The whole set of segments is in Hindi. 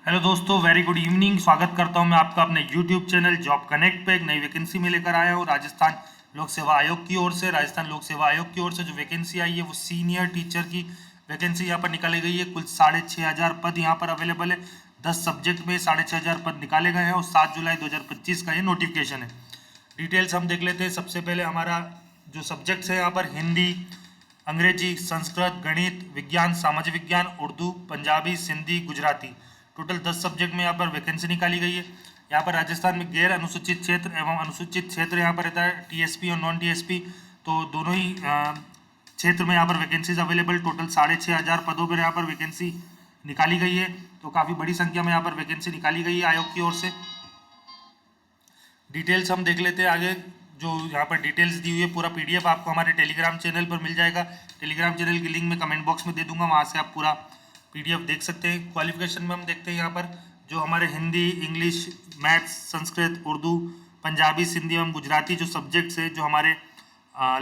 हेलो दोस्तों, वेरी गुड इवनिंग। स्वागत करता हूं मैं आपका अपने यूट्यूब चैनल जॉब कनेक्ट पे। एक नई वैकेंसी में लेकर आया हूं राजस्थान लोक सेवा आयोग की ओर से। राजस्थान लोक सेवा आयोग की ओर से जो वैकेंसी आई है वो सीनियर टीचर की वैकेंसी यहाँ पर निकाली गई है। कुल 6,500 पद यहाँ पर अवेलेबल है। 10 सब्जेक्ट में 6,500 पद निकाले गए हैं और 7 जुलाई 2025 का ये नोटिफिकेशन है। डिटेल्स हम देख लेते हैं। सबसे पहले हमारा जो सब्जेक्ट्स है यहाँ पर हिंदी, अंग्रेजी, संस्कृत, गणित, विज्ञान, सामाजिक विज्ञान, उर्दू, पंजाबी, सिंधी, गुजराती। टोटल 10 सब्जेक्ट में यहाँ पर वैकेंसी निकाली गई है। यहाँ पर राजस्थान में गैर अनुसूचित क्षेत्र एवं अनुसूचित क्षेत्र यहाँ पर रहता है, टीएसपी और नॉन टीएसपी, तो दोनों ही क्षेत्र में यहाँ पर वैकेंसीज अवेलेबल। टोटल 6,500 पदों पर यहाँ पर वैकेंसी निकाली गई है। तो काफ़ी बड़ी संख्या में यहाँ पर वैकेंसी निकाली गई है आयोग की ओर से। डिटेल्स हम देख लेते हैं आगे। जो यहाँ पर डिटेल्स दी हुई है, पूरा पीडीएफ आपको हमारे टेलीग्राम चैनल पर मिल जाएगा। टेलीग्राम चैनल की लिंक मैं कमेंट बॉक्स में दे दूंगा, वहाँ से आप पूरा पीडीएफ देख सकते हैं। क्वालिफिकेशन में हम देखते हैं यहाँ पर जो हमारे हिंदी, इंग्लिश, मैथ्स, संस्कृत, उर्दू, पंजाबी, सिंधी एवं गुजराती जो सब्जेक्ट्स है, जो हमारे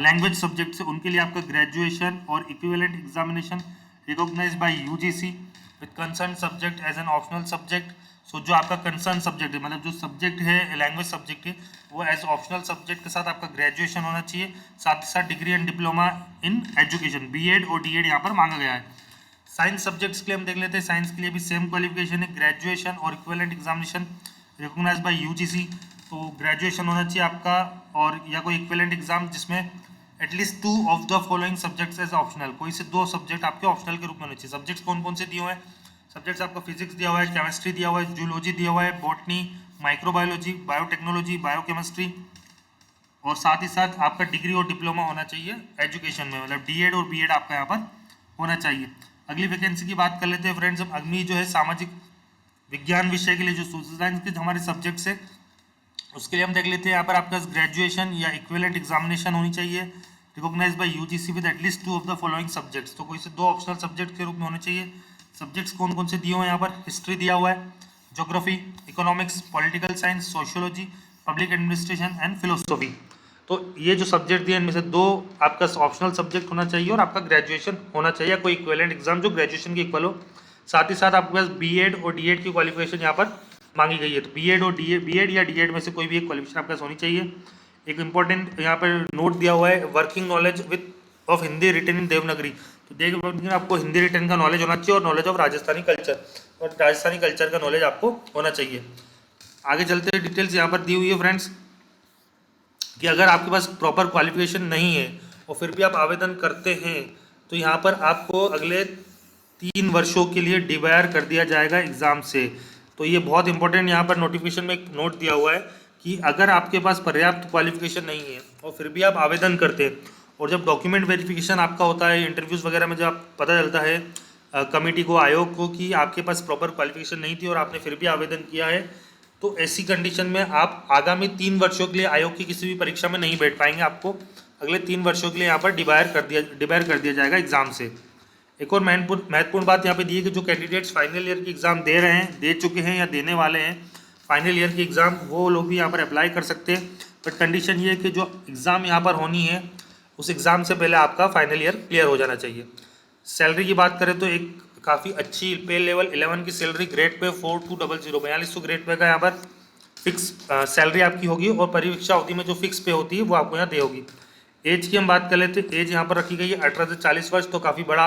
लैंग्वेज सब्जेक्ट्स है, उनके लिए आपका ग्रेजुएशन और equivalent examination recognised by UGC with concern subject as an optional subject. So जो आपका कंसर्न सब्जेक्ट है, मतलब जो सब्जेक्ट है, लैंग्वेज सब्जेक्ट है, वो एज ऑप्शनल सब्जेक्ट के साथ आपका ग्रेजुएशन होना चाहिए। साथ ही साथ degree and diploma in education, BEd और डीएड यहाँ पर मांगा गया है। साइंस सब्जेक्ट्स के लिए हम देख लेते हैं। साइंस के लिए भी सेम क्वालिफिकेशन है, ग्रेजुएशन और equivalent examination recognised by UGC. तो ग्रेजुएशन होना चाहिए आपका, और या कोई इक्विवेलेंट एग्जाम जिसमें at least 2 of the following subjects as optional, कोई से 2 सब्जेक्ट आपके ऑप्शनल के रूप में होने चाहिए। सब्जेक्ट्स कौन कौन से दिए हुए हैं? सब्जेक्ट्स आपका फिजिक्स दिया हुआ है, केमिस्ट्री दिया हुआ है, जूलॉजी दिया हुआ है, बॉटनी, माइक्रोबायोलॉजी, बायोटेक्नोलॉजी, बायोकेमिस्ट्री, और साथ ही साथ आपका डिग्री और डिप्लोमा होना चाहिए एजुकेशन में, मतलब डीएड और बीएड आपका यहाँ पर होना चाहिए। अगली वैकेंसी की बात कर लेते हैं फ्रेंड्स। अगली जो है सामाजिक विज्ञान विषय के लिए जो सोशल साइंस के हमारे सब्जेक्ट्स है, उसके लिए हम देख लेते हैं। यहाँ पर आपका ग्रेजुएशन या इक्विवेलेंट एग्जामिनेशन होनी चाहिए recognised by UGC with at least 2 of the following subjects, तो कोई से 2 ऑप्शनल सब्जेक्ट के रूप में होने चाहिए। सब्जेक्ट्स कौन कौन से दिए हुए हैं यहाँ पर? हिस्ट्री दिया हुआ है, geography, economics, political science, sociology, public administration and philosophy. तो ये जो सब्जेक्ट दिए इनमें से 2 आपका ऑप्शनल सब्जेक्ट होना चाहिए और आपका ग्रेजुएशन होना चाहिए, कोई इक्विवेलेंट एग्जाम जो ग्रेजुएशन के इक्वल हो। साथ ही साथ आपके पास बीएड और डीएड की क्वालिफिकेशन यहाँ पर मांगी गई है। तो बीएड या डीएड में से कोई भी एक क्वालिफिकेशन आपके पास होनी चाहिए। एक इंपॉर्टेंट यहाँ पर नोट दिया हुआ है, working knowledge with of Hindi written in Devanagari. तो देवनागरी में आपको हिंदी रिटन का नॉलेज होना चाहिए और नॉलेज ऑफ राजस्थानी कल्चर, और राजस्थानी कल्चर का नॉलेज आपको होना चाहिए। आगे चलते हैं। डिटेल्स यहाँ पर दी हुई है फ्रेंड्स कि अगर आपके पास प्रॉपर क्वालिफिकेशन नहीं है और फिर भी आप आवेदन करते हैं तो यहाँ पर आपको अगले 3 वर्षों के लिए डिबायर कर दिया जाएगा एग्ज़ाम से। तो ये बहुत इंपॉर्टेंट यहाँ पर नोटिफिकेशन में एक नोट दिया हुआ है कि अगर आपके पास पर्याप्त क्वालिफिकेशन नहीं है और फिर भी आप आवेदन करते हैं, और जब डॉक्यूमेंट वेरिफिकेशन आपका होता है, इंटरव्यूज़ वगैरह में जब पता चलता है कमेटी को, आयोग को, कि आपके पास प्रॉपर क्वालिफिकेशन नहीं थी और आपने फिर भी आवेदन किया है, तो ऐसी कंडीशन में आप आगामी 3 वर्षों के लिए आयोग की किसी भी परीक्षा में नहीं बैठ पाएंगे। आपको अगले 3 वर्षों के लिए यहाँ पर डिबायर कर दिया जाएगा एग्जाम से। एक और महत्वपूर्ण बात यहाँ पे दी है कि जो कैंडिडेट्स फाइनल ईयर की एग्ज़ाम दे रहे हैं, दे चुके हैं या देने वाले हैं फाइनल ईयर की एग्ज़ाम, वो लोग भी यहाँ पर अप्लाई कर सकते हैं। बट कंडीशन ये है कि जो एग्ज़ाम यहाँ पर होनी है उस एग्ज़ाम से पहले आपका फाइनल ईयर क्लियर हो जाना चाहिए। सैलरी की बात करें तो एक काफ़ी अच्छी पे लेवल 11 की salary, grade pay 4200 4200 grade pay का यहाँ पर फिक्स सैलरी आपकी होगी, और परीक्षा अवधि में जो फिक्स पे होती है वो आपको यहाँ दे होगी। एज की हम बात कर लेते हैं। एज यहाँ पर रखी गई है 18 से 40 वर्ष, तो काफ़ी बड़ा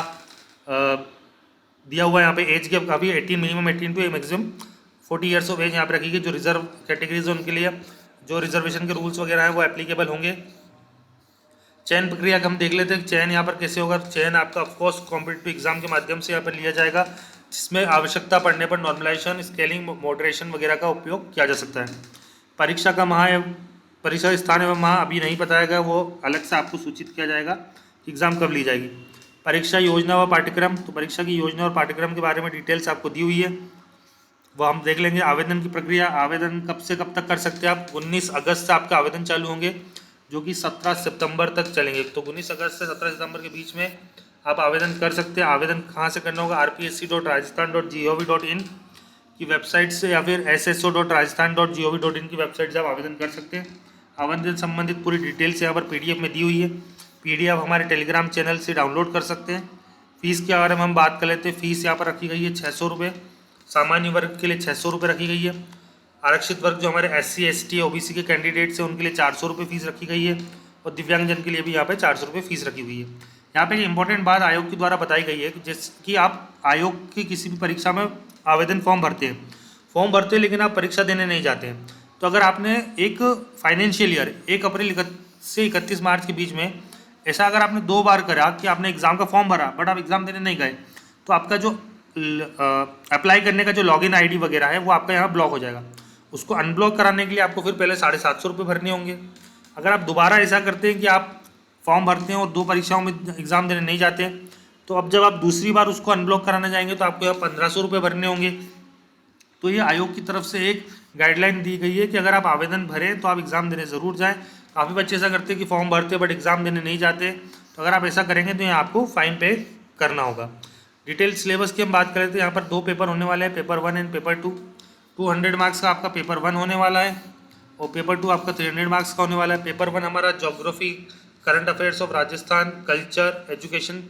दिया हुआ है यहाँ पे एज गैप काफ़ी, 18 minimum 18 to maximum 40 years of age यहाँ पर रखी गई। जो रिजर्व कैटेगरीज है उनके लिए जो रिजर्वेशन के रूल्स वगैरह हैं वो एप्लीकेबल होंगे। चयन प्रक्रिया का हम देख लेते हैं। चयन यहाँ पर कैसे होगा? चयन आपका ऑफकोर्स कॉम्पिटिटिव एग्जाम के माध्यम से यहाँ पर लिया जाएगा, जिसमें आवश्यकता पड़ने पर नॉर्मलाइजेशन, स्केलिंग, मॉडरेशन वगैरह का उपयोग किया जा सकता है। परीक्षा का परीक्षा स्थान एवं माह अभी नहीं बताया गया, वो अलग से आपको सूचित किया जाएगा कि एग्ज़ाम कब ली जाएगी। परीक्षा योजना व पाठ्यक्रम, तो परीक्षा की योजना और पाठ्यक्रम के बारे में डिटेल्स आपको दी हुई है, वो हम देख लेंगे। आवेदन की प्रक्रिया, आवेदन कब से कब तक कर सकते हैं आप? 19 अगस्त से आपका आवेदन चालू होंगे, जो कि 17 सितंबर तक चलेंगे। तो 19 अगस्त से 17 सितंबर के बीच में आप आवेदन कर सकते हैं। आवेदन कहाँ से करना होगा? rpsc.rajasthan.gov.in की वेबसाइट से या फिर sso.rajasthan.gov.in की वेबसाइट से आप आवेदन कर सकते हैं। आवेदन संबंधित पूरी डिटेल्स यहाँ पर पीडीएफ में दी हुई है। पीडीएफ हमारे टेलीग्राम चैनल से डाउनलोड कर सकते हैं। फ़ीस के बारे में हम बात कर लेते हैं। फ़ीस यहाँ पर रखी गई है 600 रुपये, सामान्य वर्ग के लिए 600 रुपये रखी गई है। आरक्षित वर्ग जो हमारे SC ST OBC के कैंडिडेट्स हैं उनके लिए 400 रुपये फीस रखी गई है और दिव्यांगजन के लिए भी यहाँ पे 400 रुपये फीस रखी हुई है। यहाँ पे एक इंपॉर्टेंट बात आयोग के द्वारा बताई गई है कि जैसे कि आप आयोग की किसी भी परीक्षा में आवेदन फॉर्म भरते हैं लेकिन आप परीक्षा देने नहीं जाते हैं, तो अगर आपने एक फाइनेंशियल ईयर 1 अप्रैल से 31 मार्च के बीच में ऐसा अगर आपने 2 बार करा कि आपने एग्ज़ाम का फॉर्म भरा बट आप एग्ज़ाम देने नहीं गए, तो आपका जो अप्लाई करने का जो लॉगिन ID वगैरह है वो आपका यहाँ ब्लॉक हो जाएगा। उसको अनब्लॉक कराने के लिए आपको फिर पहले 750 रुपये भरने होंगे। अगर आप दोबारा ऐसा करते हैं कि आप फॉर्म भरते हैं और 2 परीक्षाओं में एग्ज़ाम देने नहीं जाते हैं, तो अब जब आप दूसरी बार उसको अनब्लॉक कराने जाएंगे तो आपको यहाँ 1500 रुपये भरने होंगे। तो ये आयोग की तरफ से एक गाइडलाइन दी गई है कि अगर आप आवेदन भरें तो आप एग्ज़ाम देने ज़रूर जाएँ। काफ़ी बच्चे ऐसा करते हैं कि फॉर्म भरते बट एग्ज़ाम देने नहीं जाते, तो अगर आप ऐसा करेंगे तो यहाँ आपको फाइन पे करना होगा। डिटेल सिलेबस की हम बात करें तो यहाँ पर 2 पेपर होने वाले हैं, पेपर 1 एंड पेपर 2। 200 मार्क्स का आपका पेपर 1 होने वाला है और पेपर 2 आपका 300 मार्क्स का होने वाला है। पेपर 1 हमारा geography, current affairs of Rajasthan, culture, education,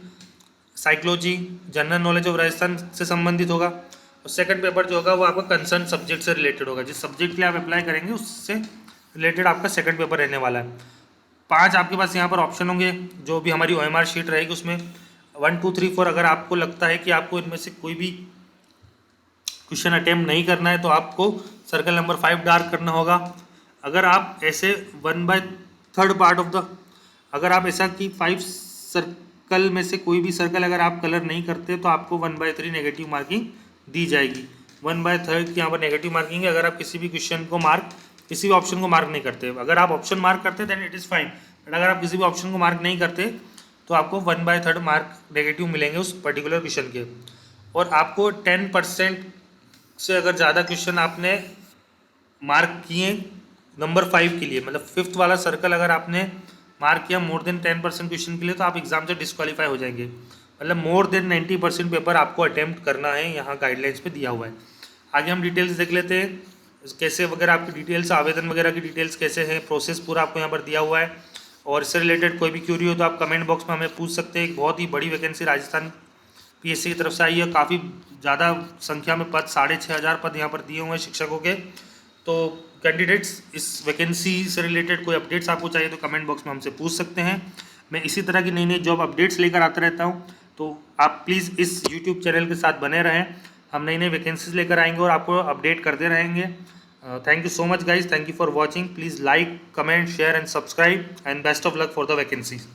psychology, general knowledge of Rajasthan से संबंधित होगा और सेकंड पेपर जो होगा वो आपका कंसर्न सब्जेक्ट से रिलेटेड होगा। जिस सब्जेक्ट के लिए आप अप्लाई करेंगे उससे रिलेटेड आपका सेकंड पेपर रहने वाला है। 5 आपके पास यहाँ पर ऑप्शन होंगे, जो भी हमारी OMR शीट रहेगी उसमें 1 2 3 4। अगर आपको लगता है कि आपको इनमें से कोई भी क्वेश्चन अटेम्प्ट नहीं करना है तो आपको सर्कल नंबर 5 डार्क करना होगा। अगर आप ऐसे 1/3 पार्ट ऑफ द, अगर आप ऐसा कि 5 सर्कल में से कोई भी सर्कल अगर आप कलर नहीं करते तो आपको 1/3 नेगेटिव मार्किंग दी जाएगी। 1/3 की यहाँ पर नेगेटिव मार्किंग है अगर आप किसी भी क्वेश्चन को किसी भी ऑप्शन को मार्क नहीं करते। अगर आप ऑप्शन मार्क करते then it is fine, but अगर आप किसी भी ऑप्शन को मार्क नहीं करते तो आपको 1/3 मार्क नेगेटिव मिलेंगे उस पर्टिकुलर क्वेश्चन के। और आपको 10% से अगर ज़्यादा क्वेश्चन आपने मार्क किए नंबर 5 के लिए, मतलब 5th वाला सर्कल अगर आपने मार्क किया मोर देन 10% क्वेश्चन के लिए, तो आप एग्जाम से डिस्क्वालीफाई हो जाएंगे। मतलब मोर देन 90% पेपर आपको अटेम्प्ट करना है, यहाँ गाइडलाइंस पे दिया हुआ है। आगे हम डिटेल्स देख लेते हैं, कैसे वगैरह आपकी डिटेल्स, आवेदन वगैरह की डिटेल्स कैसे हैं, प्रोसेस पूरा आपको यहाँ पर दिया हुआ है। और इससे रिलेटेड कोई भी क्यूरी हो तो आप कमेंट बॉक्स में हमें पूछ सकते हैं। एक बहुत ही बड़ी वैकेंसी राजस्थान PSC की तरफ से आई है, काफ़ी ज़्यादा संख्या में पद, 6500 पद यहाँ पर दिए हुए हैं शिक्षकों के। तो कैंडिडेट्स, इस वैकेंसी से रिलेटेड कोई अपडेट्स आपको चाहिए तो कमेंट बॉक्स में हमसे पूछ सकते हैं। मैं इसी तरह की नई नई जॉब अपडेट्स लेकर आता रहता हूँ, तो आप प्लीज़ इस यूट्यूब चैनल के साथ बने रहें। हम नई नई वैकेंसीज लेकर आएंगे और आपको अपडेट करते रहेंगे। Thank you so much guys, thank you for watching. Please like, comment, share and subscribe and best of luck for the vacancies.